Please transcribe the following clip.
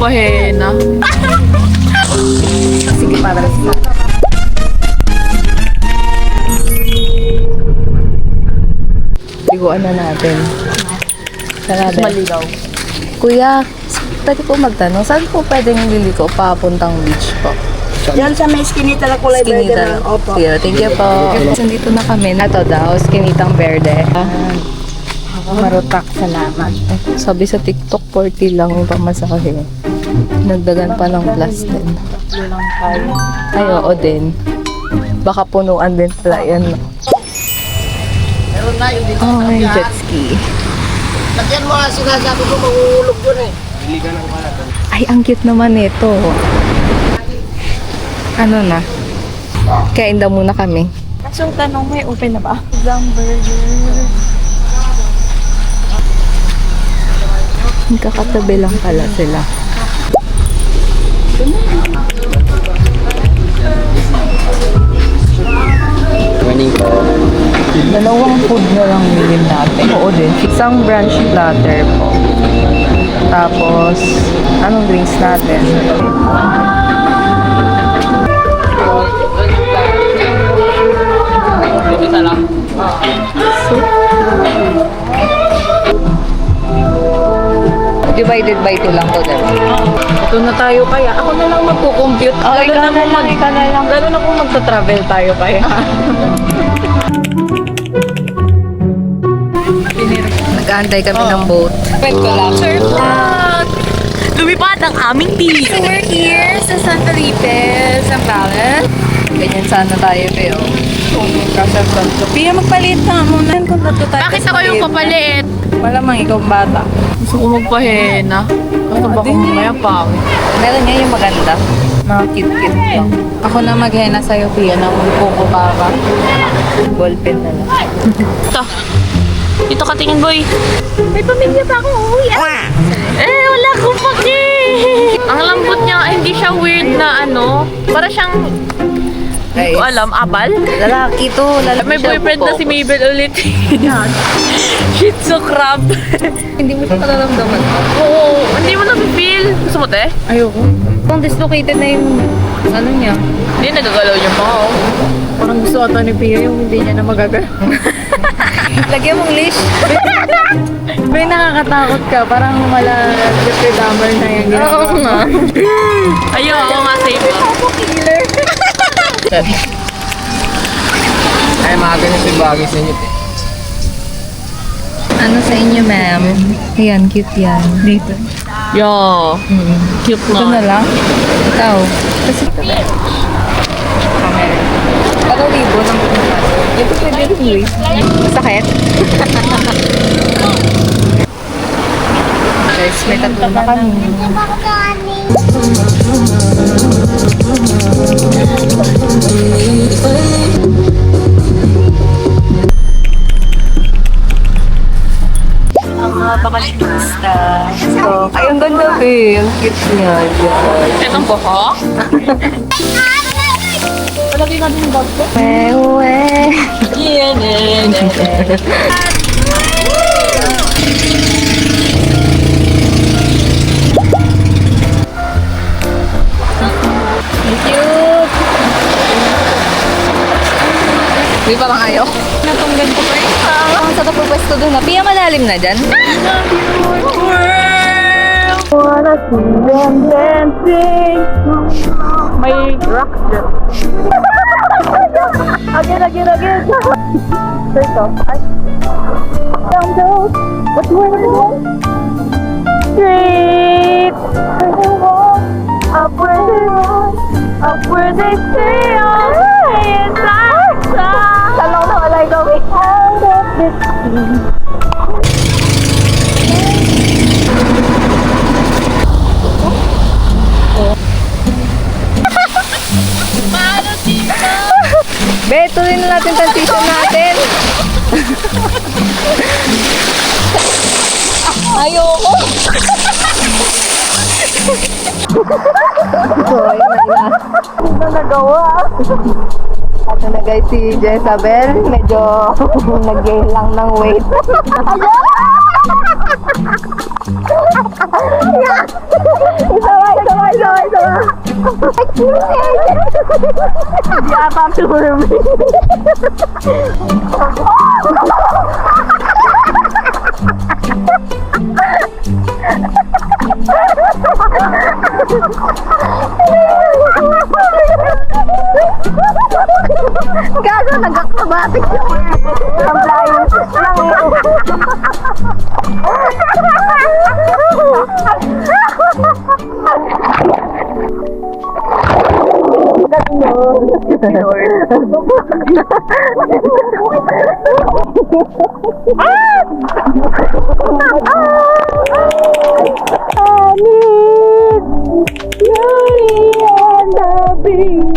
pahena. Sige, para sa liguan na natin. Sarado. Maligaw. Kuya, pwede po magtanong, saan po pwedeng liliko papuntang beach po? Yan sa may skinita na kulay verde Skinita. na. Opo. Yeah, thank you po. Nandito na kami. Ito daw, skinitang verde. Marutak, salamat. Sabi sa TikTok, 40 lang yung pamasahe. Nagdagan pa ng plus 10. Ay, oo din. Baka punuan din pala yan. No? Oh, may jet ski. Lagyan mo nga sinasabi ko, mahulog yun eh. Ay, ang cute naman ito. Ano na? Kain daw muna kami. So, tanong may open na ba? Magkakatabi lang pala sila. Morning po. Dalawang food na lang bilhin natin. Oo din. Isang brunch platter po. Tapos, anong drinks natin? Isa lang. Divided by 2 lang to, diba? Ito na tayo kaya. Ako na lang magko-compute. Oh, ikaw na lang, ikaw na lang. Lalo na kung magta-travel tayo kaya. Nag-aantay kami ng boat. Wait ko lang. Surflock! Lumipad ang aming team. So we're here sa Santa Rita, Zambales. Ganyan sana tayo, pero kung kasasal ko. Pia, magpalit ka muna kung tato tayo. Bakit ako yung papalit? Malamang ikaw bata. Gusto ko magpahena. Basta baka din eh. mamaya pangit. Meron nga yung maganda. Mga cute-cute lang. Ako na maghena sa'yo, Pia, na kuko pa ka. Ballpen na lang. Ito. Dito ka tingin, boy. May pamilya pa ako. Wala akong paki. Ang lambot niya, hindi siya weird na ano. Para siyang, hindi ko alam, abal. Lalaki to. Lalaki May siya, boyfriend na buko. si Mabel ulit. Shih Tzu crab. Hindi mo siya nararamdaman. Oo, hindi mo na-feel. Gusto mo, te? Ayoko. Kung dislocated na yung ano niya. Hindi, nagagalaw niya pa ako. Parang gusto ata ni Pia yung hindi niya na magagalaw. Lagyan mong leash. May nakakatakot ka. Parang mala Jeffrey Dahmer na yan. Oo nga. Ayun, ako nga save. Killer. Ay, mga ganyan si bagay sa inyo. Ano sa inyo, ma'am? Ayan, cute yan. Dito. Yo, cute Ito na na. lang. Ikaw. Kasi ito ba? Ano libo ng ito pwede rin yun. Masakit? Guys, may tatlo na kami. Ang mga bakalista. So, ay, ang ganda eh. Ang cute niya. Itong buhok. Palagi natin yung bag ko. Wewe. Cute. Di parang ayaw. Natunggan ko pa yun. Ang sarap po pwesto doon na. Pia, malalim na dyan. May rock dyan. Again. First off, down those. What's going on? Straight. Up where they run. Up where they stay on. Talong na walay gawin. Out of this sea. Be, tuloy na natin transition natin. Ayoko. So, ayun na. Ano nagawa? Ito na guys si Jezabel. Medyo nag-gain lang ng weight. Isa Hindi ata swimming. Gago, nag-acrobatic. Ang flying fish lang Honey, Beauty and the Beast.